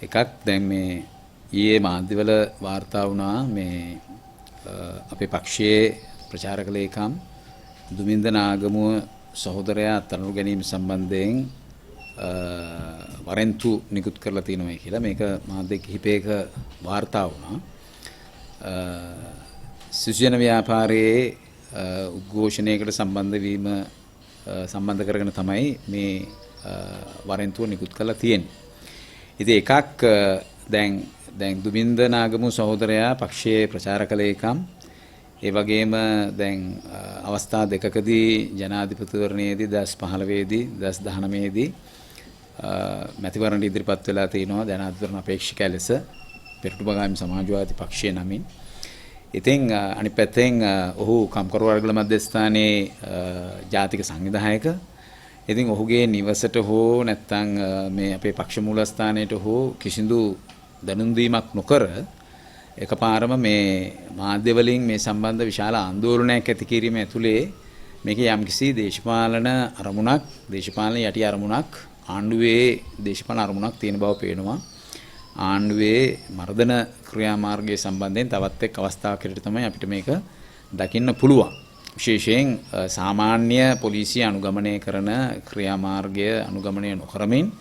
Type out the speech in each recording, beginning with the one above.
එකක් දැන් මේ ඊයේ මාධ්‍යවල වාර්තා වුණා මේ අපේ පක්ෂයේ ප්‍රචාරක ලේකම් දුමින්ද නාගමුව සහෝදරයා අත්අඩංගු ගැනීම සම්බන්ධයෙන් වරෙන්තු නිකුත් කරලා තියෙනවා කියලා මේක මාධ්‍ය කිහිපයක වාර්තා වුණා. සිසුජන ව්‍යාපාරයේ උද්ඝෝෂණයකට සම්බන්ධ වීම සම්බන්ධ කරගෙන තමයි මේ වරෙන්තුව නිකුත් කරලා තියෙන්නේ. ඉතින් එකක් දැන් දුමින්ද නාගමුව සහෝදරයා පක්ෂයේ ප්‍රචාරක ලේකම් ඒ වගේම දැන් අවස්ථා දෙකකදී ජනාධිපතිවරණයේදී 2015 දී 2019 දී මැතිවරණ ඉදිරිපත් වෙලා තිනවා ජනාධිපතිවරණ අපේක්ෂකයා ලෙස පෙරටුබගාමී සමාජවාදී පක්ෂයේ නමින්. ඉතින් අනිත් පැත්තෙන් ඔහු කම්කරු වර්ගල මධ්‍යස්ථානයේ ජාතික සංවිධායක. ඉතින් ඔහුගේ නිවසට හෝ නැත්නම් මේ අපේ පක්ෂ මූලස්ථානයට හෝ කිසිදු දැනුම් දීමක් නොකර එකපාරම මේ මාධ්‍ය වලින් මේ සම්බන්ධ විශාල ආందోලනයක් ඇති කිරීම ඇතුලේ මේකේ යම්කිසි දේශපාලන අරමුණක් දේශපාලන යටි අරමුණක් ආණ්ඩුවේ දේශපාලන අරමුණක් තියෙන බව පේනවා. ආණ්ඩුවේ මර්ධන ක්‍රියාමාර්ගයේ සම්බන්ධයෙන් තවත් එක් අවස්ථාවකට තමයි අපිට මේක දකින්න පුළුවන්. විශේෂයෙන් සාමාන්‍ය පොලිසිය අනුගමනය කරන ක්‍රියාමාර්ගය අනුගමනය නොකරමින්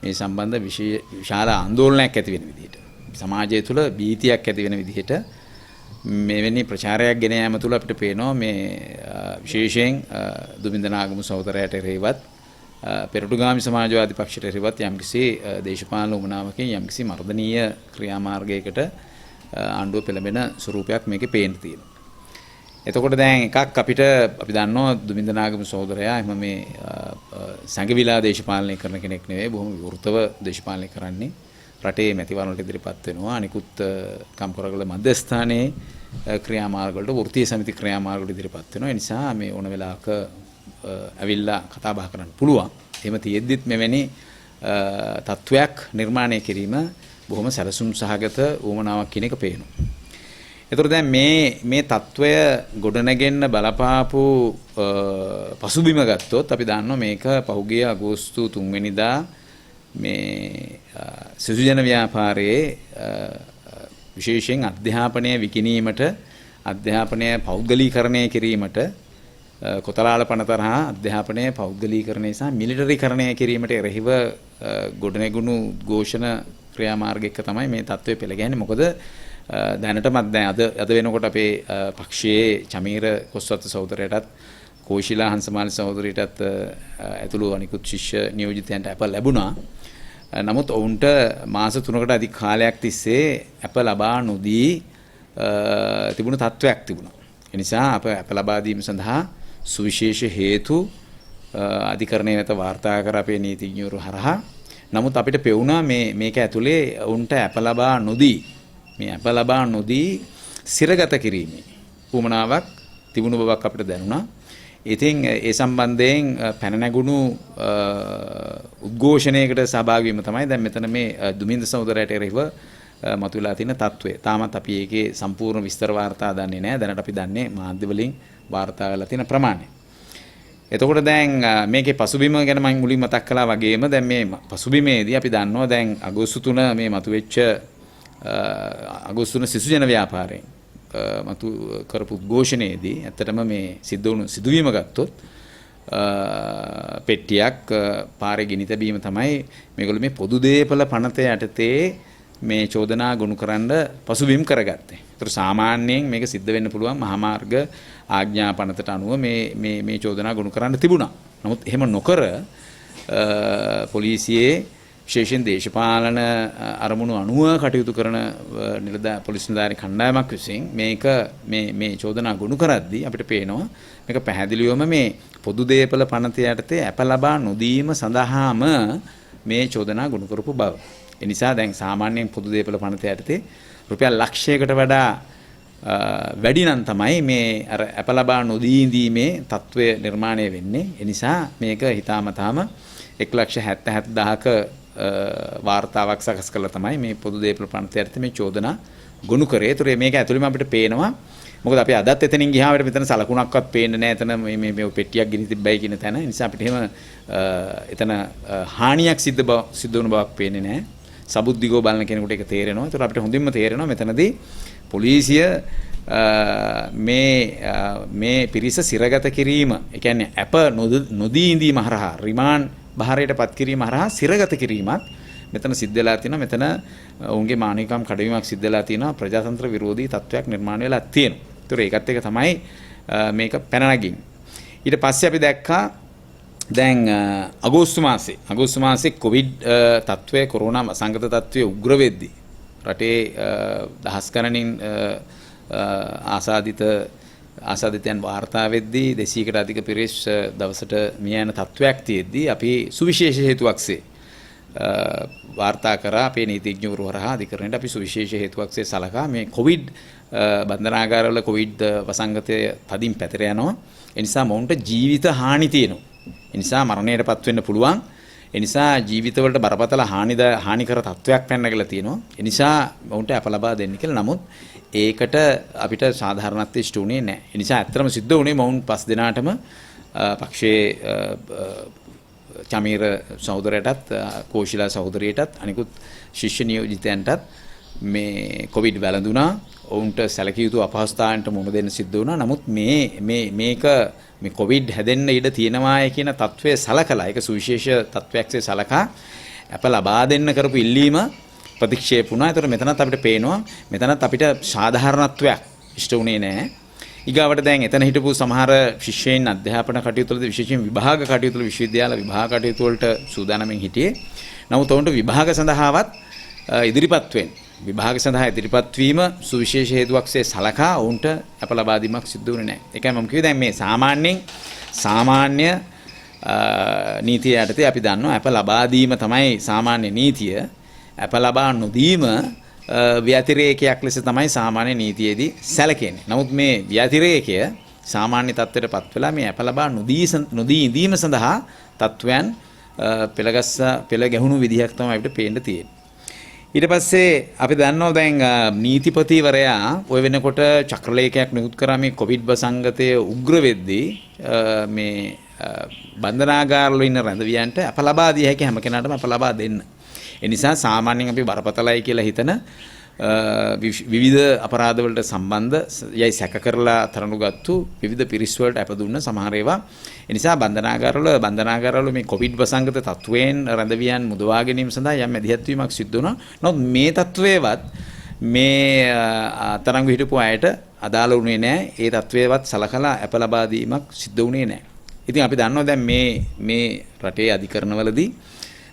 මේ සම්බන්ධ විශාල ආందోලනයක් ඇති වෙන විදිහට සමාජය තුළ භීතියක් ඇති වෙන විදිහට මෙවැනි ප්‍රචාරයක් ගෙන යාම තුළ අපිට පේනවා මේ විශේෂයෙන් දුමින්ද නාගමුව සහෝදරයාට එරෙහිවත් පෙරටුගාමී සමාජවාදී පක්ෂයට එරෙහිවත් යම්කිසි දේශපාලන උමනාවකින් යම්කිසි මර්ධනීය ක්‍රියාමාර්ගයකට ආණ්ඩුව පෙළඹෙන ස්වරූපයක් මේකේ පේන්න තියෙනවා. එතකොට දැන් එකක් අපිට අපි දන්නවා දුමින්ද නාගමුව සහෝදරයා එහෙම මේ සංගවිලා දේශපාලනය කරන කෙනෙක් නෙවෙයි බොහොම විවෘතව දේශපාලනය කරන්නේ. රටේ මැතිවරණවලට ඉදිරිපත් වෙනවා. අනිකුත් කම්කරගල මධ්‍යස්ථානයේ ක්‍රියාමාර්ග වලට වෘත්තීය සමිති ක්‍රියාමාර්ග වලට ඉදිරිපත් වෙනවා. ඒ නිසා මේ ඕන වෙලාවක ඇවිල්ලා කතා බහ කරන්න පුළුවන්. එහෙම තියෙද්දිත් මෙවැනි තත්වයක් නිර්මාණය කිරීම බොහොම සැලසුම් සහගත උවමනාවක් කියන එක පේනවා. ඒතර දැන් මේ තත්වය ගොඩනගෙන්න බලපාපු පසුබිම ගත්තොත් අපි දන්නවා මේක පහුගිය අගෝස්තු 3 වෙනිදා මේ සිසුජන ව්‍යාපාරයේ විශේෂයෙන් අධ්‍යාපනය විකිණීමට අධ්‍යාපනය පෞද්ගලීකරණය කිරීමට කොතලාල පනතරහා අධ්‍යාපනය පෞද්ගලීකරණය සහ මිලිටරිකරණය කිරීමට එරෙහිව ගොඩනැගුණු උද්ඝෝෂණ ක්‍රියාමාර්ගයක තමයි මේ තත්ත්වය පෙළගැහෙන්නේ. මොකද දැනටමත් දැන් අද වෙනකොට අපේ පක්ෂයේ චමීර කොස්වත්ත සහෝදරයටත් කෝෂිලා හංසමාලි සහෝදරියටත් ඇතුළු අනිකුත් ශිෂ්‍ය නියෝජිතයන්ට අප ලැබුණා. නමුත් ඔවුන්ට මාස 3කට අධික කාලයක් තිස්සේ අප ලබා නොදී තිබුණු තත්වයක් තිබුණා. ඒ නිසා අප ලබා දීම සඳහා සුවිශේෂ හේතු අධිකරණය වෙත වාර්තා කර අපේ නීතිඥවරු හරහා. නමුත් අපිට පෙවුණා මේක ඇතුලේ ඔවුන්ට අප ලබා නොදී සිරගත කිරීමේ උවමනාවක් තිබුණු බවක් අපිට දැනුණා. ඉතින් ඒ සම්බන්ධයෙන් පැන නැගුණු උද්ඝෝෂණයකට සහභාගී වීම තමයි දැන් මෙතන මේ දුමින්ද සහෝදරයාට එරෙහිව මතුවලා තියෙන තත්ත්වය. තාමත් අපි ඒකේ සම්පූර්ණ විස්තර වාර්තා දන්නේ නැහැ. දැනට අපි දන්නේ මාධ්‍ය වලින් වාර්තා වෙලා තියෙන ප්‍රමාණය. එතකොට දැන් මේකේ පසුබිම ගැන මම මුලින් මතක් කළා වගේම දැන් මේ පසුබිමේදී අපි දන්නවා දැන් අගෝස්තු 3 මේ මතුවෙච්ච අගෝස්තු 3 සිසුජන ව්‍යාපාරයෙන් මතු කරපු උද්ඝෝෂණයේදී ඇත්තටම මේ සිද්ධ වුණු සිදුවීම ගත්තොත් පෙට්ටියක් පාරේ ගිනි තැබීම තමයි මේගොල්ලෝ මේ පොදු දේපල පනත යටතේ මේ චෝදනා ගොනු කරන්න පසුබිම් කරගත්තේ. ඒතර සාමාන්‍යයෙන් මේක සිද්ධ වෙන්න පුළුවන් මහා මාර්ග ආඥා පනතට අනුව මේ චෝදනා ගොනු කරන්න තිබුණා. නමුත් එහෙම නොකර පොලිසියේ විශේෂයෙන් දේශපාලන අරමුණු අනුව කටයුතු කරන පොලිස් නිලධාරී කණ්ඩායමක් විසින් මේ චෝදනා ගොනු කරද්දී අපිට පේනවා මේක පැහැදිලිවම මේ පොදු දේපල පනත යටතේ අප ලබා නොදීම සඳහාම මේ චෝදනා ගොනු කරපු බව. ඒ නිසා දැන් සාමාන්‍යයෙන් පොදු දේපල පනත යටතේ රුපියල් ලක්ෂයකට වඩා වැඩි නම් තමයි මේ අර අප ලබා නොදී ඉඳීමේ තත්වය නිර්මාණය වෙන්නේ. ඒ නිසා මේක හිතාමතාම 1,77,000ක වාර්තාවක් සකස් කළා තමයි මේ පොදු දේපල පනත යටතේ මේ චෝදනා ගොනු කරේ. ඒතර මේක ඇතුළෙම අපිට පේනවා මොකද අපි අදත් එතනින් ගියාම මෙතන සලකුණක්වත් පේන්නේ නැහැ. එතන මේ පෙට්ටියක් ගිනි තිබ්බයි කියන තැන. ඒ නිසා අපිට එහෙම එතන හානියක් සිද්ධ වුණ බවක් පේන්නේ නැහැ. සබුද්ධිකව බලන කෙනෙකුට ඒක තේරෙනවා. ඒතර අපිට හොඳින්ම තේරෙනවා මෙතනදී පොලිසිය මේ පිරිස සිරගත කිරීම, ඒ කියන්නේ අප නොදී ඉඳීම හරහා රිමාන්ඩ් භාරයටපත් කිරීම හරහා සිරගත කිරීමක් මෙතන සිද්ධ වෙලා තියෙනවා. මෙතන ඔවුන්ගේ මානවිකම් කඩවීමක් සිද්ධ වෙලා තියෙනවා. ප්‍රජාතන්ත්‍ර විරෝධී තත්වයක් නිර්මාණය වෙලා තියෙනවා. ඒතර ඒකත් එක තමයි මේක පැන නගින්නේ. ඊට පස්සේ අපි දැක්කා දැන් අගෝස්තු මාසේ කොවිඩ් තත්වයේ කොරෝනා වසංගත තත්වයේ උග්‍ර වෙද්දී රටේ දහස් ගණනින් ආසාදිතයන් වාර්තා වෙද්දී 200කට අධික පිරිස් දවසට මිය යන තත්වයක් තියෙද්දී අපි සුවිශේෂ හේතුවක්සේ වාර්තා කරා අපේ නීතිඥවරු හරහා අධිකරණයට අපි සුවිශේෂ හේතුවක්සේ සලකා මේ කොවිඩ් බන්ධනාගාරවල කොවිඩ් වසංගතය තදින් පැතිර යනවා. ඒ නිසා මොවුන්ට ජීවිත හානි තියෙනවා. ඒ නිසා මරණයටපත් වෙන්න පුළුවන්. ඒ නිසා ජීවිතවලට බරපතල හානිකර තත්වයක් පැනනගලා තියෙනවා. ඒ නිසා මොවුන්ට අප ලබා දෙන්න කියලා. නමුත් ඒකට අපිට සාධාරණත්වයේ ඉෂ්ට උනේ නැහැ. ඒ නිසා ඇත්තටම සිද්ධ වුණේ මොවුන් 5 දෙනාටම පක්ෂයේ චමීර සහෝදරයටත් කෝෂිලා සහෝදරියටත් අනිකුත් ශිෂ්‍ය නියෝජිතයන්ටත් මේ කොවිඩ් වැළඳුණා. ඔවුන්ට සැලකිය යුතු අපහසුතාවයන්ට මුහුණ දෙන්න සිද්ධ වුණා. නමුත් මේක කොවිඩ් හැදෙන්න ඉඩ තියෙනවායි කියන තත්වයේ සලකලා ඒක සුවිශේෂ තත්වයක්සේ සලකා අප ලබා දෙන්න කරපු ඉල්ලීම ප්‍රතික්ෂේප වුණා. ඒතර මෙතනත් අපිට පේනවා මෙතනත් අපිට සාධාරණත්වයක් ඉෂ්ට වුණේ නැහැ. ඊගාවට දැන් එතන හිටපු සමහර ශිෂ්‍යයන් අධ්‍යාපන කටයුතු වලදී විශේෂයෙන් විභාග කටයුතු වල විශ්වවිද්‍යාල විභාග කටයුතු වලට සූදානම්ෙන් හිටියේ. නමුත් ඔවුන්ට විභාග සඳහාවත් ඉදිරිපත් වෙන්න විභාග සඳහා ඉදිරිපත් වීම සුවිශේෂ හේතුවක්සේ සලකා ඔවුන්ට අප ලබා දීමක් සිදු වුණේ නැහැ. ඒකයි මම කිව්වේ දැන් මේ සාමාන්‍ය නීතිය යටතේ අපි දන්නවා අප ලබා දීම තමයි සාමාන්‍ය නීතිය. අප ලබා නොදීම ව්‍යතිරේකයක් ලෙස තමයි සාමාන්‍ය නීතියේදී සැලකෙන්නේ. නමුත් මේ ව්‍යතිරේකය සාමාන්‍ය තත්ත්වයටපත් වෙලා මේ අප ලබා නොදී ඉඳීම සඳහා තත්වයන් පෙළ ගැහුණු විදිහක් තමයි අපිට පේන්න තියෙන්නේ. ඊට පස්සේ අපි දන්නවා දැන් නීතිපතිවරයා ඔය වෙනකොට චක්‍රලේඛයක් නිකුත් කරා මේ කොවිඩ් වසංගතය උග්‍ර වෙද්දී මේ බන්ධනාගාරවල ඉන්න රැඳවියන්ට අප ලබා දිය හැකි හැම කෙනාටම අප ලබා දෙන්න. ඒ නිසා සාමාන්‍යයෙන් අපි බරපතලයි කියලා හිතන විවිධ අපරාධ වලට සම්බන්ධ යයි සැක කරලා තරණුගත්තු විවිධ පිරිස් වලට අප දුන්න සමහර ඒවා. ඒ නිසා බන්ධනාගාරවල මේ කොවිඩ් වසංගත තත්වයෙන් රැඳවියන් මුදවා ගැනීම සඳහා යම් මැදිහත් වීමක් සිදු වුණා. නමුත් මේ තත්වයේවත් මේ තරංගු හිටපු අයට අදාළ වුණේ නැහැ. ඒ තත්වයේවත් සලකලා අප ලබා දීමක් සිදු වුණේ නැහැ. ඉතින් අපි දන්නවා දැන් මේ රටේ අධිකරණවලදී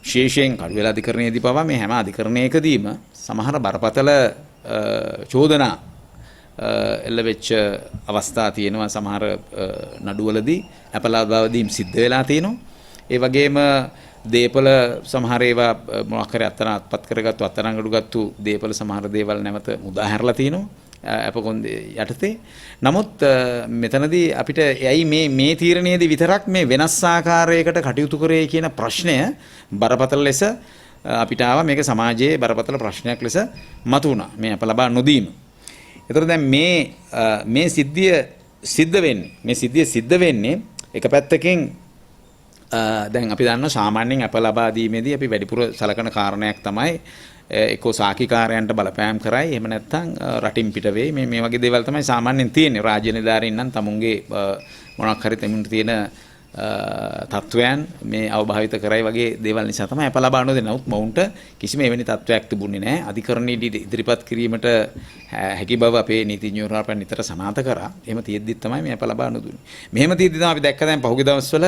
විශේෂයෙන් කඩුවෙල අධිකරණයේදී පවා මේ හැම අධිකරණයකදීම සමහර බරපතල චෝදනා එල්ල වෙච්ච අවස්ථා තියෙනවා. සමහර නඩුවලදී අප ලබා දීම් සිද්ධ වෙලා තියෙනවා. ඒ වගේම දේපල සමහර ඒවා මොකක් හරි අත්පත් කරගත්තු අත්අඩංගුවට දේපල සමහර දේවල් නැවත මුදා හැරලා තිනවා අප කොන්දේ යටතේ. නමුත් මෙතනදී අපිට ඇයි මේ තීරණයේදී විතරක් මේ වෙනස් ආකාරයකට කටයුතු කරේ කියන ප්‍රශ්නය බරපතල ලෙස අපිට ආවා. මේක සමාජයේ බරපතල ප්‍රශ්නයක් ලෙස මතුවුණා මේ අප ලබා නොදීම. ඒතර දැන් මේ සිද්ධිය සිද්ධ වෙන්නේ එක පැත්තකින් දැන් අපි දන්නවා සාමාන්‍යයෙන් අප ලබා දීමේදී අපි වැඩිපුර සලකන කාරණයක් තමයි එක්කෝ සාකිකාරයන්ට බලපෑම් කරයි, එහෙම නැත්නම් රටින් පිට වෙයි. මේ වගේ දේවල් තමයි සාමාන්‍යයෙන් තියෙන්නේ. රාජ්‍ය නිලධාරීන් නම් තමුන්ගේ මොනක් හරි තමුන්ට තියෙන තත්වයන් මේ අවභාවිත කරයි වගේ දේවල් නිසා තමයි අප ලබා නොදෙන්නේ. නමුත් මොවුන්ට කිසිම එවැනි තත්වයක් තිබුණේ නැහැ. අධිකරණයේදී ඉදිරිපත් කිරීමට හැකි බව අපේ නීතිඥවරු අපට නිතර සනාථ කරා. එහෙම තියෙද්දිත් තමයි මේ අප ලබා නොදුන්නේ. මෙහෙම තියෙද්දි තමයි අපි දැක්ක දැන් පහුගිය දවස්වල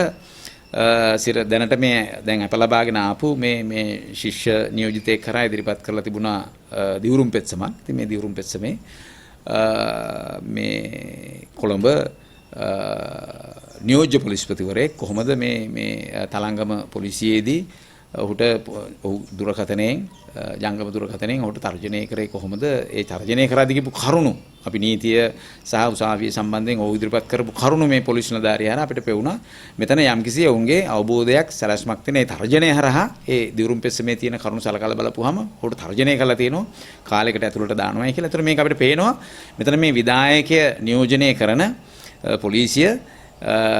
දැනට මේ දැන් අප ලබාගෙන ආපු මේ ශිෂ්‍ය නියෝජිතයෙක් කරා ඉදිරිපත් කරලා තිබුණා දිවුරුම් පෙත්සමක්. ඉතින් මේ දිවුරුම් පෙත්සමේ මේ කොළඹ නියෝජ්‍ය පොලිස්පතිවරයෙක් කොහොමද මේ තලංගම පොලිසියේදී ඔහුට දුරකථනයෙන් ජංගම දුරකථනයෙන් ඔහුට තර්ජනය කරේ කොහොමද? ඒ තර්ජනය කරාදී කියපු කරුණු අපි නීතිය සහ උසාවිය සම්බන්ධයෙන් ඔහු ඉදිරිපත් කරපු කරුණු මේ පොලිස් නිලධාරියා හරහා අපිට පෙවුණා. මෙතන යම්කිසි ඔවුන්ගේ අවබෝධයක් සැලැස්මක් තියෙන ඒ තර්ජනය හරහා ඒ දිවුරුම් පෙත්සමේ තියෙන කරුණු සලකලා බලපුවාම ඔහුට තර්ජනය කරලා තියෙනවා කාලයකට ඇතුළත දානවායි කියලා. ඒතර මේක අපිට පේනවා මෙතන මේ විධායකය නියෝජනය කරන පොලිසිය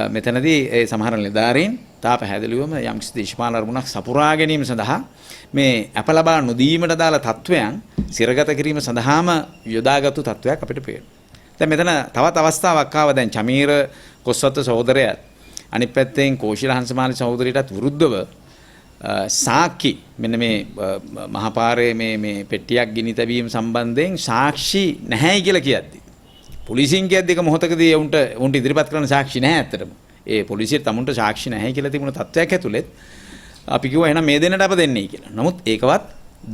මෙතනදී ඒ සමහර නිලධාරීන් තා පැහැදිලිවම යම්කිසි දේශපාලන අරමුණක් සපුරා ගැනීම සඳහා මේ අප ලබා නොදීමට දාලා තත්වයන් සිරගත කිරීම සඳහාම යොදාගත්තු තත්වයක් අපිට පේනවා. දැන් මෙතන තවත් අවස්ථාවක් ආවා. දැන් චමීර කොස්වත්ත සහෝදරයාත් අනිත් පැත්තෙන් කෝෂිල හංසමාලි සහෝදරියටත් විරුද්ධව සාක්ෂි මෙන්න මේ මහපාරේ මේ පෙට්ටියක් ගිනි තැබීම සම්බන්ධයෙන් සාක්ෂි නැහැයි කියලා කියද්දි පොලිසියෙන් කියද්දි එක මොහොතකදී උන්ට ඉදිරිපත් කරන සාක්ෂි නැහැ ඇත්තටම. ඒ පොලිසියට තමුන්ට සාක්ෂි නැහැ කියලා තිබුණ තත්ත්වයක් ඇතුළෙත් අපි කිව්වා එහෙනම් මේ දෙන්නට අප දෙන්නේ කියලා. නමුත් ඒකවත්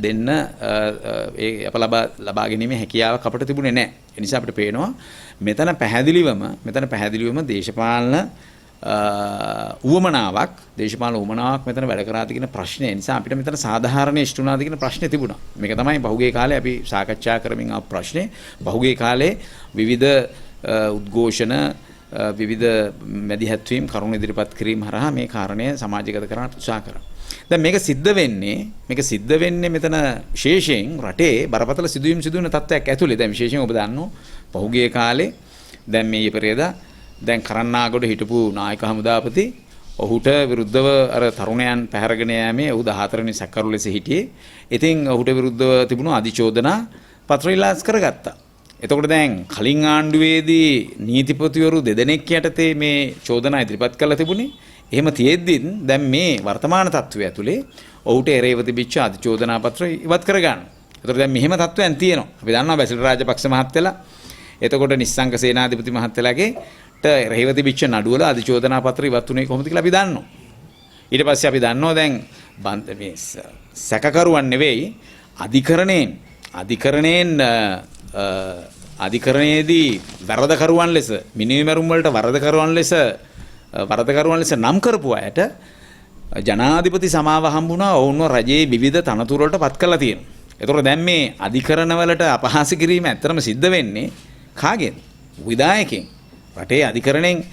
දෙන්න ඒ අප ලබා ගැනීමේ හැකියාවක් අපිට තිබුණේ නැහැ. ඒ නිසා අපිට පේනවා මෙතන පැහැදිලිවම දේශපාලන උවමනාවක් මෙතන වැඩ කරාද කියන ප්‍රශ්නේ නිසා අපිට මෙතන සාධාරණ ඉෂ්ටුනාද කියන ප්‍රශ්නේ තිබුණා. මේක තමයි පහුගිය කාලේ අපි සාකච්ඡා කරමින් ආපු ප්‍රශ්නේ. පහුගිය කාලේ විවිධ උද්ඝෝෂණ විවිධ මැදිහත්වීම් කරුණු ඉදිරිපත් කිරීම හරහා මේ කාරණය සමාජගත කරන්න උත්සාහ කරා. දැන් මේක සිද්ධ වෙන්නේ මෙතන විශේෂයෙන් රටේ බරපතල සිදුවීම් සිදුවන තත්ත්වයක් ඇතුලේ. දැන් විශේෂයෙන් ඔබ දන්නෝ පහුගිය කාලේ දැන් මේ පෙරේදා දැන් කරන්නාගොඩ හිටපු නායක හමුදාපති ඔහුට විරුද්ධව අර තරුණයන් පැහැරගෙන යෑමේ ඔහු 14 වෙනි සැකකරු ලෙස හිටියේ. ඉතින් ඔහුට විරුද්ධව තිබුණු අධිචෝදනා පත්‍ර ඉලාස් කරගත්තා. එතකොට දැන් කලින් ආණ්ඩුවේදී නීතිපතිවරු දෙදෙනෙක් යටතේ මේ චෝදනා ඉදිරිපත් කළා තිබුණේ. එහෙම තියෙද්දි දැන් මේ වර්තමාන තත්ත්වය ඇතුලේ ඔහුට එරෙහිව තිබිච්ච අධිචෝදනා පත්‍ර ඉවත් කරගන්න. එතකොට දැන් මෙහෙම තත්ත්වයන් තියෙනවා. අපි දන්නවා බැසිල් රාජපක්ෂ මහත්තයලා එතකොට නිස්සංක සේනාධිපති මහත්තයලාගේ එරෙහිව තිබිච්ච නඩුවල අධිචෝදනා පත්‍ර ඉවත් වුණේ කොහොමද කියලා අපි දන්නවා. ඊට පස්සේ අපි දන්නවා දැන් මේ සැකකරුවන් නෙවෙයි අධිකරණයේදී වරදකරුවන් ලෙස මිනිමරුම් වලට වරදකරුවන් ලෙස නම් කරපු අයට ජනාධිපති සමාව හම්බුණා. ඔවුන්ව රජයේ විවිධ තනතුරු වලට පත් කරලා තියෙනවා. ඒතකොට දැන් මේ අධිකරණවලට අපහාස කිරීම ඇත්තටම සිද්ධ වෙන්නේ කාගෙන්ද? විධායකෙන්. රටේ අධිකරණයෙන්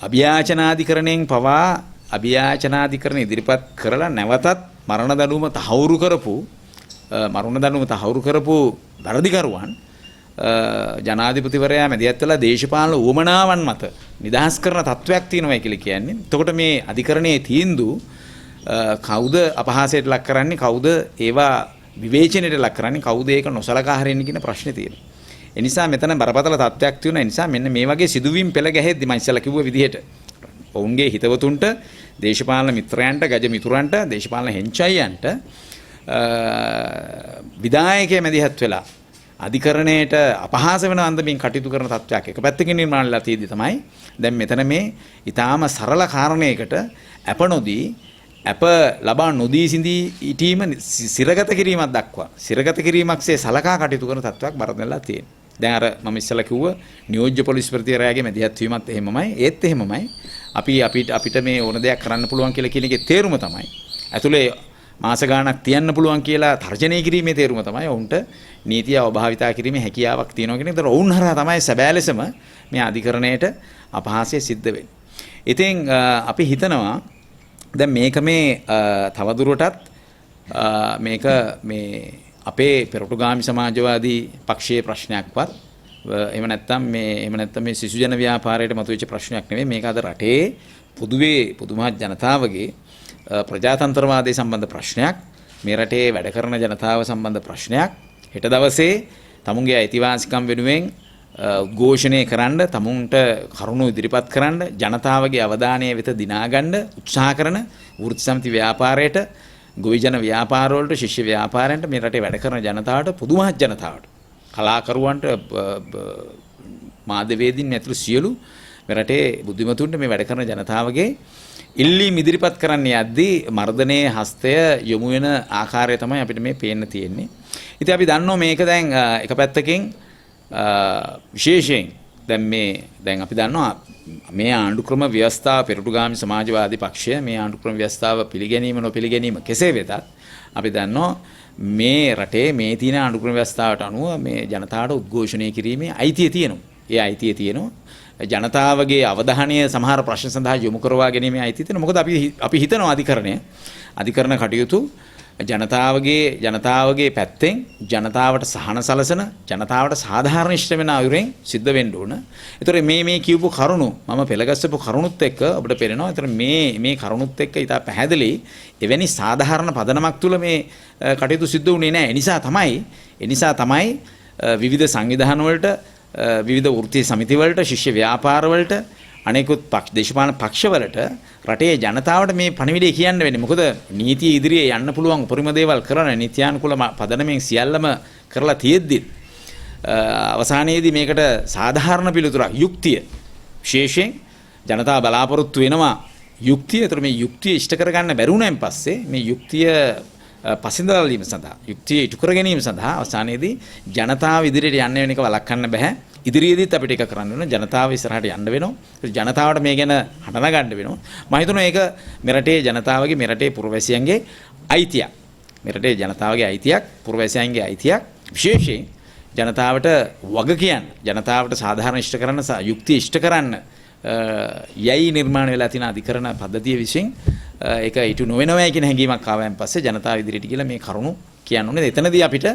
අභියාචනාධිකරණයෙන් පවා අභියාචනාධිකරණ ඉදිරිපත් කරලා නැවතත් මරණ දඬුවම තහවුරු කරපු වැරදිකරුවන් ජනාධිපතිවරයා මැදිහත් වෙලා දේශපාලන උවමනාවන් මත නිදහස් කරන තත්වයක් තියෙනවා කියලා කියන්නේ. එතකොට මේ අධිකරණයේ තීන්දුව කවුද අපහාසයට ලක් කරන්නේ, කවුද ඒවා විවේචනයට ලක් කරන්නේ, කවුද ඒක නොසලකා හරින්නේ කියන ප්‍රශ්නේ තියෙනවා. ඒ නිසා මෙතන බරපතල තත්ත්වයක් තියෙනවා. ඒ නිසා මෙන්න මේ වගේ සිදුවීම් පෙළ ගැහෙද්දි මම ඉස්සලා කිව්ව විදිහට ඔවුන්ගේ හිතවතුන්ට, දේශපාලන මිත්‍රයන්ට, ගජ මිතුරන්ට, දේශපාලන හෙන්චයියන්ට විධායකයෙ මැදිහත් වෙලා අධිකරණයට අපහාස වෙන අන්දමින් කටයුතු කරන තත්ත්වයක් එක පැත්තකින් නිර්මාණය වෙලා තියෙද්දි තමයි දැන් මෙතන මේ ඊටාම සරල කාරණයකට අප ලබා නොදී සිඳී ඊටීම සිරගත කිරීමක් දක්වා සිරගත කිරීමක්සේ සලකා කටයුතු කරන තත්ත්වයක් බරදැනලා තියෙනවා. දැන් අර මම ඉස්සලා කිව්ව නියෝජ්‍ය පොලිස් ප්‍රතිරයාගේ මැදිහත් වීමත් එහෙමමයි. ඒත් එහෙමමයි. අපිට මේ ඕන දෙයක් කරන්න පුළුවන් කියලා කියන එකේ තේරුම තමයි. ඇතුලේ මාස ගාණක් තියන්න පුළුවන් කියලා තර්ජනය කිරීමේ තේරුම තමයි ඔවුන්ට නීතිය අවභාවිතා කිරීමේ හැකියාවක් තියෙනවා කියන එක. ඒතර ඔවුන් හරහා තමයි සැබෑ ලෙසම මේ අධිකරණයට අපහාසය සිද්ධ වෙන්නේ. ඉතින් අපි හිතනවා දැන් මේක මේ තවදුරටත් මේක මේ අපේ පෙරටුගාමි සමාජවාදී පක්ෂයේ ප්‍රශ්නයක්වත් එහෙම නැත්නම් මේ සිසු ජන ව්‍යාපාරයට මතුවෙච්ච ප්‍රශ්නයක් නෙවෙයි. මේක අද රටේ පුදුමහත් ජනතාවගේ ප්‍රජාතන්ත්‍රවාදය සම්බන්ධ ප්‍රශ්නයක්. මේ රටේ වැඩ කරන ජනතාව සම්බන්ධ ප්‍රශ්නයක්. හෙට දවසේ තමුන්ගේ අයිතිවාසිකම් වෙනුවෙන් උද්ඝෝෂණය කරන්න, තමුන්ට කරුණු ඉදිරිපත් කරන්න, ජනතාවගේ අවධානය වෙත දිනා ගන්න උත්සාහ කරන වෘත්ති සමිති ව්‍යාපාරයට, ගොවි ජන ව්‍යාපාරවලට, ශිෂ්‍ය ව්‍යාපාරයන්ට, මේ රටේ වැඩ කරන ජනතාවට, පුදුමහත් ජනතාවට, කලාකරුවන්ට, මාධ්‍යවේදීන් ඇතුළු සියලු මේ රටේ බුද්ධිමතුන්ට මේ වැඩ කරන ජනතාවගේ ඉල්ලීම් ඉදිරිපත් කරන්න යද්දී මර්ධනයේ හස්තය යොමු වෙන ආකාරය තමයි අපිට මේ පේන්න තියෙන්නේ. ඉතින් අපි දන්නවා මේක දැන් එක පැත්තකින් විශේෂයෙන් දැන් අපි දන්නවා මේ ආණ්ඩුක්‍රම ව්‍යවස්ථාව පෙරටුගාමි සමාජවාදී පක්ෂය මේ ආණ්ඩුක්‍රම ව්‍යවස්ථාව පිළිගැනීම නොපිළිගැනීම කෙසේ වෙතත් අපි දන්නවා මේ රටේ මේ තියෙන ආණ්ඩුක්‍රම ව්‍යවස්ථාවට අනුව මේ ජනතාවට උද්ඝෝෂණය කිරීමේ අයිතිය තියෙනවා. ඒ අයිතිය තියෙනවා. ජනතාවගේ අවධානය සමහර ප්‍රශ්න සඳහා යොමු කරවා ගැනීමේ අයිතිය තියෙනවා. මොකද අපි හිතනවා අධිකරණ කටයුතු ජනතාවගේ පැත්තෙන් ජනතාවට සහන සලසන ජනතාවට සාධාරණ ඉෂ්ට වෙන අයුරෙන් සිද්ධ වෙන්න ඕන. ඒතර මේ කියපු කරුණු මම පෙළගස්සපු කරුණුත් එක්ක ඔබට පේනවා. ඒතර මේ කරුණුත් එක්ක ඊට පැහැදිලි එවැනි සාධාරණ පදනමක් තුල මේ කටයුතු සිද්ධ වුණේ නැහැ. ඒ නිසා තමයි විවිධ සංවිධාන වලට විවිධ වෘත්තීය සමිති වලට ශිෂ්‍ය ව්‍යාපාර වලට අනෙකුත් දේශපාලන පක්ෂවලට රටේ ජනතාවට මේ පණිවිඩය කියන්න වෙන්නේ. මොකද නීතිය ඉදිරියේ යන්න පුළුවන් උපරිම දේවල් කරන නීත්‍යානුකූල පදනමෙන් සියල්ලම කරලා තියෙද්දි අවසානයේදී මේකට සාධාරණ පිළිතුරක් යුක්තිය විශේෂයෙන් ජනතාව බලාපොරොත්තු වෙනවා යුක්තිය. ඒතර මේ යුක්තිය ඉෂ්ට කරගන්න බැරුණෙන් පස්සේ මේ යුක්තිය පසින්දලීම සඳහා යුක්තිය ඉටු කර ගැනීම සඳහා අවසානයේදී ජනතාව ඉදිරියට යන්න වෙන එක වළක්වන්න බෑ. ඉදිරියේදීත් අපිට ඒක කරන්න වෙනවා. ජනතාව ඉස්සරහට යන්න වෙනවා. ජනතාවට මේ ගැන හඳුනා ගන්න වෙනවා. මම හිතනවා ඒක මෙරටේ ජනතාවගේ මෙරටේ පුරවැසියන්ගේ අයිතියක්. මෙරටේ ජනතාවගේ අයිතියක්, පුරවැසියන්ගේ අයිතියක්. විශේෂයෙන් ජනතාවට වග කියන්න, ජනතාවට සාධාරණ ඉෂ්ට කරන්න, යුක්තිය ඉෂ්ට කරන්න යයි නිර්මාණය වෙලා තියෙන අධිකරණ පද්ධතිය විසින් ඒක ඊට නොවෙනවා කියන හැඟීමක් ආවයන් පස්සේ ජනතාව ඉදිරියට ගිහලා මේ කරුණු කියන්න ඕනේ. එතනදී අපිට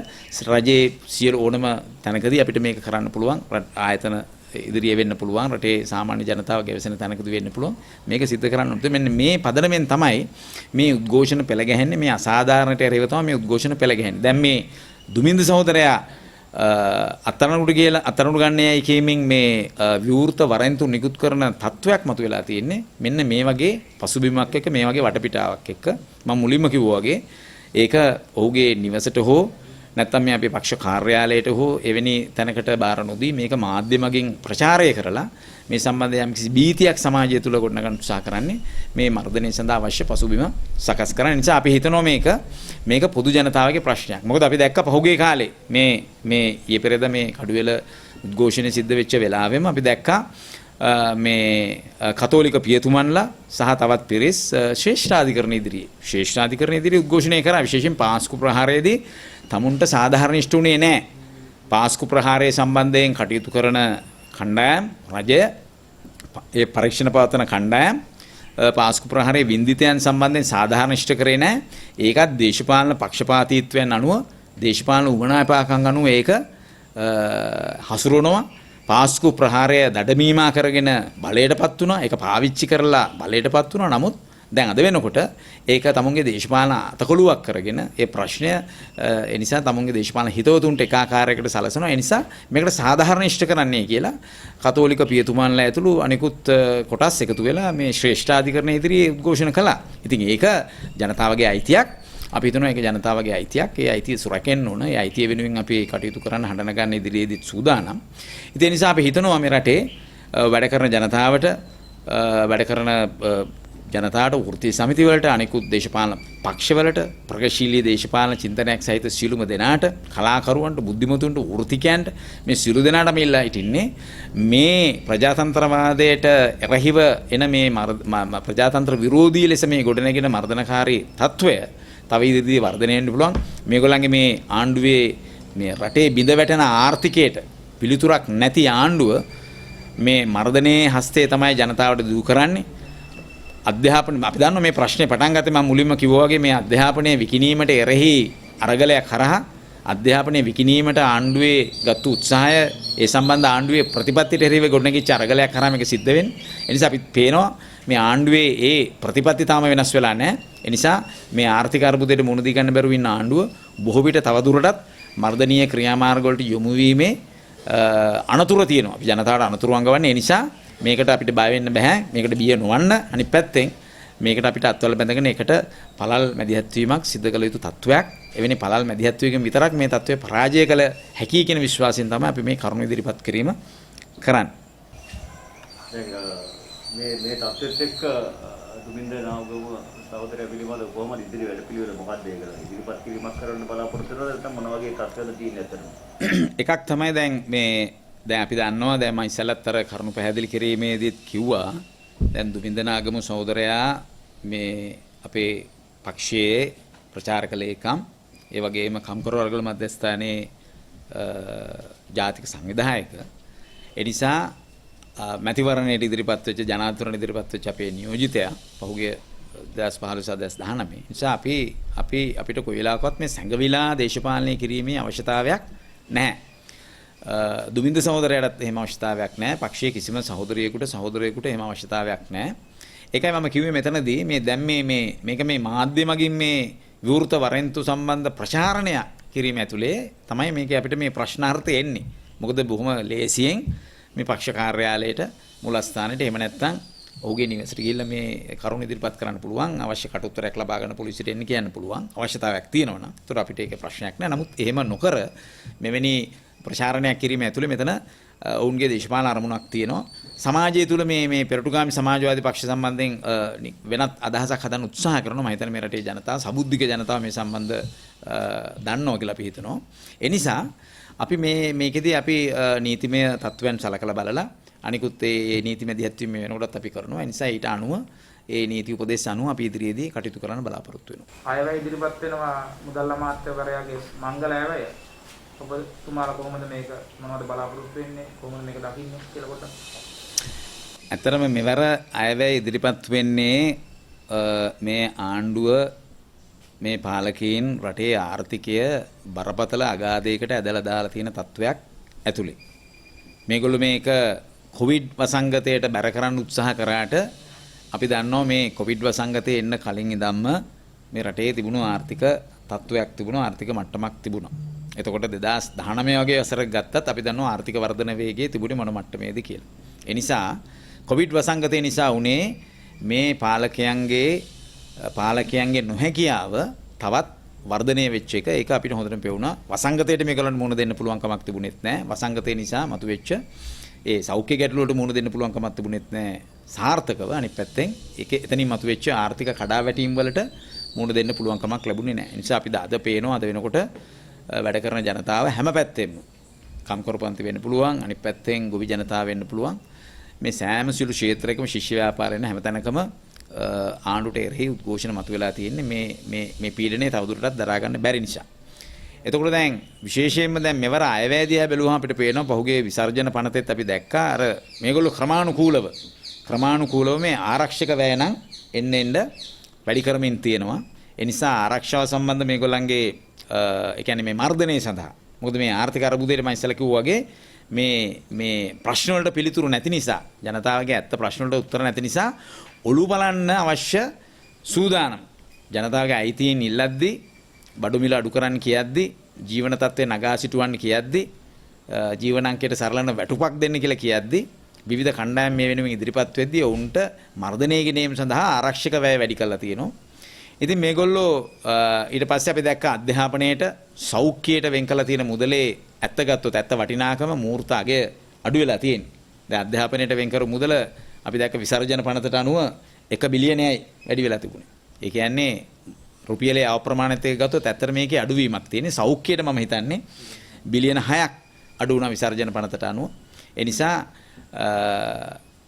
රජයේ සියලු ඕනම තැනකදී අපිට මේක කරන්න පුළුවන්. ආයතන ඉදිරියේ වෙන්න පුළුවන්. රටේ සාමාන්‍ය ජනතාව ගැවසෙන තැනකදී වෙන්න පුළුවන්. මේක සිද්ධ කරන්න ඕනේ. මෙන්න මේ පදනමෙන් තමයි මේ උද්ඝෝෂණ පෙළ ගැහෙන්නේ. මේ අසාධාරණට එරෙහිව තමයි මේ උද්ඝෝෂණ පෙළ ගැහෙන්නේ. දැන් මේ දුමින්ද සහෝදරයා අත්අඩංගුවට ගන්නයයි කියමින් මේ විවෘත වරෙන්තු නිකුත් කරන තත්වයක් මතුවලා තියෙන්නේ. මෙන්න මේ වගේ පසුබිමක් එක්ක, මේ වගේ වටපිටාවක් එක්ක මම මුලින්ම කිව්වා වගේ ඒක ඔහුගේ නිවසට හෝ නැත්නම් මේ අපේ පක්ෂ කාර්යාලයට හෝ එවැනි තැනකට බාර නොදී මේක මාධ්‍ය මගින් ප්‍රචාරය කරලා මේ සම්බන්ධයෙන් යම් කිසි භීතියක් සමාජය තුළ ගොඩනගන්න උත්සාහ කරන්නේ මේ මර්ධනය සඳහා අවශ්‍ය පසුබිම සකස් කරන නිසා අපි හිතනවා මේක පොදු ජනතාවගේ ප්‍රශ්නයක්. මොකද අපි දැක්ක පහුගිය කාලේ මේ ඊයේ පෙරේද මේ කඩුවෙල උද්ඝෝෂණය සිද්ධ වෙච්ච වෙලාවෙම අපි දැක්කා මේ කතෝලික පියතුමන්ලා සහ තවත් පිරිස් ශ්‍රේෂ්ඨාධිකරණ ඉදිරියේ උද්ඝෝෂණය කරා. විශේෂයෙන් පාස්කු ප්‍රහාරයේදී තමුන්ට සාධාරණ ඉෂ්ට උනේ නැහැ. පාස්කු ප්‍රහාරය සම්බන්ධයෙන් කටයුතු කරන කණ්ඩායම් රජය ඒ පරීක්ෂණ පවත්වන කණ්ඩායම් පාස්කු ප්‍රහාරයේ වින්දිතයන් සම්බන්ධයෙන් සාධාරණ ඉෂ්ට කරේ නැහැ. ඒකත් දේශපාලන පක්ෂපාතීත්වයන් අනුව දේශපාලන උවමනායපාකම් අනුව ඒක හසුරුවනවා. පාස්කු ප්‍රහාරය දඩමීමා කරගෙන බලයටපත් වුණා. ඒක පාවිච්චි කරලා බලයටපත් වුණා. නමුත් දැන් අද වෙනකොට ඒක තමුන්ගේ දේශපාලන අතකොළුවක් කරගෙන ඒ ප්‍රශ්නය ඒ නිසා තමුන්ගේ දේශපාලන හිතවතුන්ට එකාකාරයකට සලසනවා. ඒ නිසා මේකට සාධාරණ ඉෂ්ට කරන්නේ කියලා කතෝලික පියතුමන්ලා ඇතුළු අනිකුත් කොටස් එකතු වෙලා මේ ශ්‍රේෂ්ඨාධිකරණ ඉදිරියේ උද්ඝෝෂණ කළා. ඉතින් ඒක ජනතාවගේ අයිතියක්. අපි හිතනවා ඒක ජනතාවගේ අයිතියක්. ඒ අයිතිය සුරැකෙන්න ඕන. ඒ අයිතිය වෙනුවෙන් අපි කටයුතු කරන්න හඬන ගන්න ඉදිරියේදී සූදානම්. ඉතින් ඒ නිසා අපි හිතනවා මේ රටේ වැඩ කරන ජනතාවට වැඩ කරන ජනතාවට වෘත්තීය සමිති වලට අනිකුත් දේශපාලන පක්ෂවලට ප්‍රගතිශීලී දේශපාලන චින්තනයක් සහිත සියලුම දෙනාට කලාකරුවන්ට බුද්ධිමතුන්ට වෘත්තිකයන්ට මේ සියලු දෙනාට මෙල්ලා හිටින්නේ මේ ප්‍රජාතන්ත්‍රවාදයට එරෙහිව එන මේ ප්‍රජාතන්ත්‍ර විරෝධී ලෙස මේ ගොඩනැගෙන මර්ධනකාරී තත්වය තව ඉදිරියේ වර්ධනය වෙන්න පුළුවන්. මේගොල්ලන්ගේ මේ ආණ්ඩුවේ මේ රටේ බිඳ වැටෙන ආර්ථිකයට පිළිතුරක් නැති ආණ්ඩුව මේ මර්ධනයේ හස්තේ තමයි ජනතාවට දූ කරන්නේ. අධ්‍යාපන අපි දන්නවා මේ ප්‍රශ්නේ පටන් ගත්තේ මම මුලින්ම කිව්වා වගේ මේ අධ්‍යාපනයේ විකිණීමට එරෙහි අරගලයක් කරහා අධ්‍යාපනයේ විකිණීමට ආණ්ඩුවේ ගත්ත උත්සාහය ඒ සම්බන්ධ ආණ්ඩුවේ ප්‍රතිපත්තියට එරෙහිව ගොඩනැගිච්ච අරගලයක් කරා මේක සිද්ධ වෙන්නේ. ඒ නිසා අපි පේනවා මේ ආණ්ඩුවේ ඒ ප්‍රතිපත්ති තාම වෙනස් වෙලා නැහැ. ඒ නිසා මේ ආර්ථික අර්බුදයට මුහුණ දී ගන්න බැරුව ඉන්න ආණ්ඩුව බොහෝ විට තවදුරටත් මර්ධනීය ක්‍රියාමාර්ග වලට යොමු වීමේ අනතුරු තියෙනවා. අපි ජනතාවට අනතුරු අඟවන්නේ. ඒ නිසා මේකට අපිට බය වෙන්න බෑ. මේකට බිය නොවන්න. අනිත් පැත්තෙන් මේකට අපිට අත්වල බැඳගෙන ඒකට පළල් මැදිහත් වීමක් සිදු කළ යුතු තත්වයක්. එවැනි පළල් මැදිහත් වීමකින් විතරක් මේ තත්වය පරාජය කළ හැකි කියන විශ්වාසයෙන් තමයි අපි මේ කරුණු ඉදිරිපත් කිරීම කරන්නේ. දැන් මේ තත්වෙත් එක්ක දුමින්ද නාගම සහෝදරය පිළිබඳව කොහොමද ඉදිරි වැඩ පිළිවෙල මොකක්ද ඒක ඉදිරිපත් කිරීමක් කරන්න බලාපොරොත්තු වෙනවද නැත්නම් මොන වගේ තත්ත්වද තියෙන්නේ අතරම? එකක් තමයි දැන් අපි දන්නවා දැන් මම ඉස්සෙල්ලත් අර කරුණු පැහැදිලි කිරීමේදීත් කිව්වා දැන් දුමින්ද නාගම සහෝදරයා මේ අපේ පක්ෂයේ ප්‍රචාරක ලේකම් ඒ වගේම කම්කරුවර්ගල මධ්‍යස්ථානයේ ජාතික සංවිධායක. ඒ නිසා මැතිවරණයට ඉදිරිපත් වෙච්ච ජනාධිපතිවරණ ඉදිරිපත් වෙච්ච අපේ නියෝජිතයා පහුගිය 2015 නිසා අපිට කොයි වෙලාවකවත් මේ සංගවිලා දේශපාලනය කිරීමේ අවශ්‍යතාවයක් නැහැ. දුමින්ද සහෝදරයාටත් එහෙම අවශ්‍යතාවයක් නැහැ. පක්ෂයේ කිසිම සහෝදරයෙකුට එහෙම අවශ්‍යතාවයක් නැහැ. ඒකයි මම කිව්වේ මෙතනදී මේ දැන් මේක මේ මාධ්‍ය මගින් මේ විවෘත වරෙන්තු සම්බන්ධ ප්‍රචාරණය කිරීම ඇතුලේ තමයි මේක අපිට මේ ප්‍රශ්නාර්ථය එන්නේ. මොකද බොහොම ලේසියෙන් මේ පක්ෂ කාර්යාලයට මුලස්ථානෙට එහෙම නැත්නම් ඔහුගේ නිවසට ගිහිල්ලා මේ කරුණ ඉදිරිපත් කරන්න පුළුවන්, අවශ්‍ය කටුත්තරයක් ලබා ගන්න පොලිසියට එන්න කියන්න පුළුවන්. අවශ්‍යතාවයක් තියෙනවා නම්. ඒතර අපිට ඒක ප්‍රශ්නයක් නෑ. නමුත් එහෙම නොකර මෙවැනි ප්‍රචාරණයක් කිරීම ඇතුලේ මෙතන ඔවුන්ගේ දේශපාලන අරමුණක් තියෙනවා. සමාජය තුළ මේ පෙරටුගාමී සමාජවාදී පක්ෂ සම්බන්ධයෙන් වෙනත් අදහසක් හදන්න උත්සාහ කරනවා. මම හිතන්නේ මේ රටේ ජනතාව, සබුද්ධික ජනතාව මේ සම්බන්ධ දන්නවා කියලා අපි හිතනවා. ඒ නිසා අපි මේකෙදී අපි නීතිමය තත්ත්වයන් සලකලා බලලා අනිකුත් ඒ නීති මැදිහත්වීම වෙනකොටත් අපි කරනවා. ඒ නිසා ඊට අනුව ඒ නීති උපදේශ අනුව අපි ඉදිරියේදී කටයුතු කරන්න බලාපොරොත්තු වෙනවා. අයවැය ඉදිරිපත් වෙනවා මුදල් අමාත්‍යවරයාගේ මංගල අයවැය. ඔබතුමාලා කොහොමද මේක මොනවද බලාපොරොත්තු වෙන්නේ? කොහොමද මේක දකින්නේ කියලා කොට? ඇත්තරම මෙවර අයවැය ඉදිරිපත් වෙන්නේ මේ ආණ්ඩුව මේ පාලකීන් රටේ ආර්ථිකය බරපතල අගාධයකට ඇදලා දාලා තියෙන තත්වයක් ඇතුලේ. මේගොල්ලෝ මේක කොවිඩ් වසංගතයට බැර කරන්න උත්සාහ කරාට අපි දන්නවා මේ කොවිඩ් වසංගතේ එන්න කලින් ඉඳන්ම මේ රටේ තිබුණු ආර්ථික තත්වයක් තිබුණා, ආර්ථික මට්ටමක් තිබුණා. එතකොට 2019 වගේ වසරක් ගත්තත් අපි දන්නවා ආර්ථික වර්ධන වේගය තිබුණේ මොන මට්ටමේද කියලා. ඒ නිසා කොවිඩ් වසංගතේ නිසා උනේ මේ පාලකයන්ගේ නොහැකියාව තවත් වර්ධනය වෙච්ච එක. ඒක අපිට හොඳටම පෙවුණා. වසංගතයට මේගොල්ලන්ට මුහුණ දෙන්න පුළුවන් කමක් තිබුණෙත් නැහැ. වසංගතේ නිසා මතුවෙච්ච ඒ සෞඛ්‍ය ගැටලු වලට මුහුණ දෙන්න පුළුවන් කමක් තිබුණෙත් නැහැ සාර්ථකව. අනිත් පැත්තෙන් එතනින් මතුවෙච්ච ආර්ථික කඩාවැටීම් වලට මුහුණ දෙන්න පුළුවන් කමක් ලැබුණේ නැහැ. ඒ නිසා අපි අද පේනවා අද වෙනකොට වැඩ කරන ජනතාව හැම පැත්තෙම කම්කරුපන්ති වෙන්න පුළුවන්. අනිත් පැත්තෙන් ගොවි ජනතාව වෙන්න පුළුවන්. මේ සෑම සිළු ක්ෂේත්‍රයකම ශිෂ්‍ය ව්‍යාපාරයෙන් හැමතැනකම ආණ්ඩුවට එරෙහි උද්ඝෝෂණ මතුවලා තියෙන්නේ මේ පීඩනය තවදුරටත් දරා ගන්න බැරි නිසා. එතකොට දැන් විශේෂයෙන්ම දැන් මෙවර අයවැයදී බැලුවම අපිට පේනවා පහුගිය විසර්ජන පනතෙත් අපි දැක්කා අර මේගොල්ලෝ ක්‍රමානුකූලව මේ ආරක්ෂක වැය නම් එන්න වැඩි කරමින් තියෙනවා. ඒ නිසා ආරක්ෂාව සම්බන්ධ මේගොල්ලන්ගේ ඒ කියන්නේ මේ මර්ධනය සඳහා. මොකද මේ ආර්ථික අර්බුදයට මම ඉස්සෙල්ලා කිව්වා වගේ මේ ප්‍රශ්න වලට පිළිතුරු නැති නිසා, ජනතාවගේ ඇත්ත ප්‍රශ්න වලට උත්තර නැති නිසා ඔලු බලන්න අවශ්‍ය සූදානම්. ජනතාවගේ අයිතීන් ඉල්ලද්දී, බඩු මිල අඩු කරන්න කියද්දී, ජීවන තත්ත්වය නගා සිටුවන්න කියද්දී, ජීවනාංකයට සරලන වැටුපක් දෙන්න කියලා කියද්දී, විවිධ කණ්ඩායම් මේ වෙනුවෙන් ඉදිරිපත් වෙද්දී ඔවුන්ට මර්ධනය කිරීම සඳහා ආරක්ෂක වැය වැඩි කරලා තියෙනවා. ඉතින් මේගොල්ලෝ ඊට පස්සේ අපි දැක්ක අධ්‍යාපනයේට, සෞඛ්‍යයට වෙන් කළ තියෙන මුදලේ ඇත්ත ගත්තොත් ඇත්ත වටිනාකම මූර්ත අගය අඩු වෙලා තියෙන්නේ. දැන් අධ්‍යාපනයේට වෙන් කරු මුදල අපි දැක්ක විසර්ජන පනතට අනුව 1 බිලියනයයි වැඩි වෙලා තිබුණේ. ඒ කියන්නේ රුපියලේ අප්‍රමාණිත එක ගත්තොත් ඇත්තට මේකේ අඩුවීමක් තියෙන්නේ. සෞඛ්‍යයට මම හිතන්නේ බිලියන 6ක් අඩු වුණා විසර්ජන පනතට අනුව. ඒ නිසා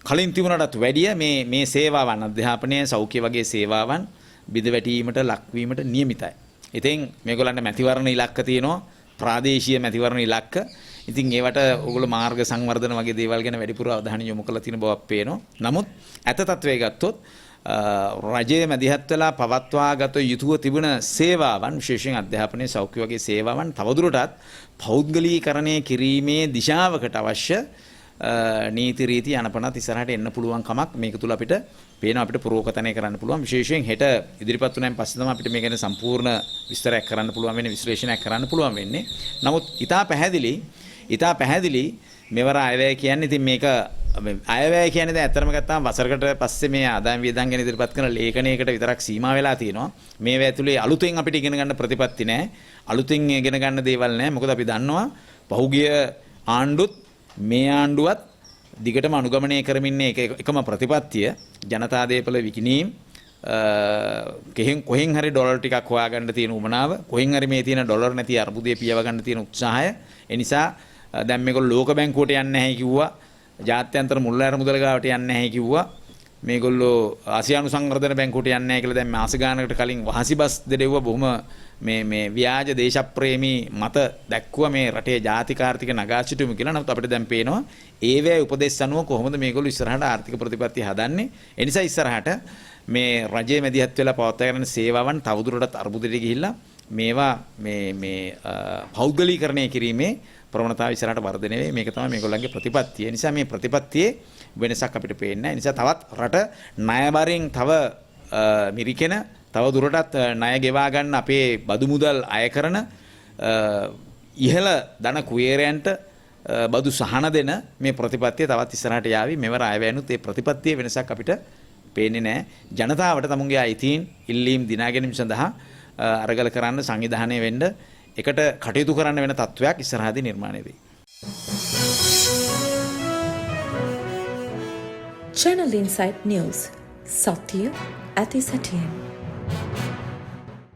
කලින් තිබුණටත් වැඩිය මේ සේවාවන්, අධ්‍යාපනය, සෞඛ්‍ය වගේ සේවාවන් බිඳවැටීමට ලක්වීමට නියමිතයි. ඉතින් මේගොල්ලන්ට මැතිවරණ ඉලක්ක තියෙනවා, ප්‍රාදේශීය මැතිවරණ ඉලක්ක. ඉතින් ඒවට ඕගොල්ලෝ මාර්ග සංවර්ධන වගේ දේවල් ගැන වැඩිපුර අවධානය යොමු කරලා තියෙන බවක් පේනවා. නමුත් ඇත තත්වයේ ගත්තොත් රජයේ මැදිහත් වෙලා පවත්වාගත යුතුව තිබුණ සේවාවන්, විශේෂයෙන් අධ්‍යාපනයේ, සෞඛ්‍ය වගේ සේවාවන් තවදුරටත් පෞද්ගලීකරණය කිරීමේ දිශාවකට අවශ්‍ය නීති රීති යනපනත් ඉස්සරහට එන්න පුළුවන් කමක් මේක තුල අපිට පේනවා. අපිට පුරෝකතනය කරන්න පුළුවන්. විශේෂයෙන් හෙට ඉදිරිපත් වුණාන් පස්සේ තමයි අපිට මේ ගැන සම්පූර්ණ විස්තරයක් කරන්න පුළුවන් වෙන්නේ, විශ්ලේෂණයක් කරන්න පුළුවන් වෙන්නේ. නමුත් ඊටා පැහැදිලි මෙවර අයවැය කියන්නේ ඉතින් මේක අයවැය කියන්නේ දැන් ඇත්තටම ගත්තාම වසරකට පස්සේ මේ ආදායම් වියදම් ගැන ඉදිරිපත් කරන ලේඛනයකට විතරක් සීමා වෙලා තියෙනවා. මේවා ඇතුලේ අලුතෙන් අපිට ඉගෙන ගන්න ප්‍රතිපත්ති නැහැ. අලුතෙන් ඉගෙන ගන්න දේවල් නැහැ. මොකද අපි දන්නවා පහුගිය ආණ්ඩුත් මේ ආණ්ඩුවත් දිගටම අනුගමනය කරමින් එකම ප්‍රතිපත්තිය ජනතා දේපල විකිණීම්, කොහෙන් හරි ඩොලර් ටිකක් හොයාගන්න තියෙන උමනාව, කොහෙන් හරි මේ තියෙන ඩොලර් නැති අර්බුදය පියව ගන්න තියෙන උත්සාහය. ඒ නිසා දැන් මේගොල්ලෝ ලෝක බැංකුවට යන්නේ නැහැ කිව්වා, ජාත්‍යන්තර මුල්ලාර මුදල ගාවට යන්නේ නැහැ කිව්වා, මේගොල්ලෝ ආසියානු සංවර්ධන බැංකුවට යන්නේ නැහැ කියලා දැන් මාස ගානකට කලින් වහසිබස් දෙඩෙව්ව බොහොම මේ ව්‍යාජ දේශප්‍රේමී මත දැක්කුවා මේ රටේ ජාතික ආර්ථික නගා සිටුමු කියලා. නමුත් අපිට දැන් පේනවා ඒවැය උපදෙස් අනුව කොහොමද මේගොල්ලෝ ඉස්සරහට ආර්ථික ප්‍රතිපත්ති හදන්නේ. ඒ නිසා ඉස්සරහට මේ රජයේ මැදිහත් වෙලා පවත්වාගෙන සේවාවන් තවදුරටත් අර්බුදයට ගිහිල්ලා මේවා මේ පෞද්ගලීකරණය කිරීමේ ප්‍රවණතාව ඉස්සරහට වර්ධනය වෙයි. මේක තමයි මේගොල්ලන්ගේ ප්‍රතිපත්තිය. ඒ නිසා මේ ප්‍රතිපත්තියේ වෙනසක් අපිට පේන්නේ නැහැ. ඒ නිසා තවත් රට ණයබරෙන් තව මිරිකෙන තව දුරටත් ණය ගෙවා ගන්න අපේ බදු මුදල් අය කරන ඉහළ ධන කුවේරයන්ට බදු සහන දෙන මේ ප්‍රතිපත්තිය තවත් ඉස්සරහට යාවි. මෙවර අයවැයනුත් ඒ ප්‍රතිපත්තියේ වෙනසක් අපිට පේන්නේ නැහැ. ජනතාවට තමුන්ගේ අයිතීන් ඉල්ලීම් දිනා ගැනීම සඳහා අරගල කරන්න සංවිධානය වෙන්න එකට කටයුතු කරන්න වෙන තත්වයක් ඉස්සරහදී නිර්මාණය වෙයි. Channel Insight News. සත්‍ය ඇති සැටියෙන්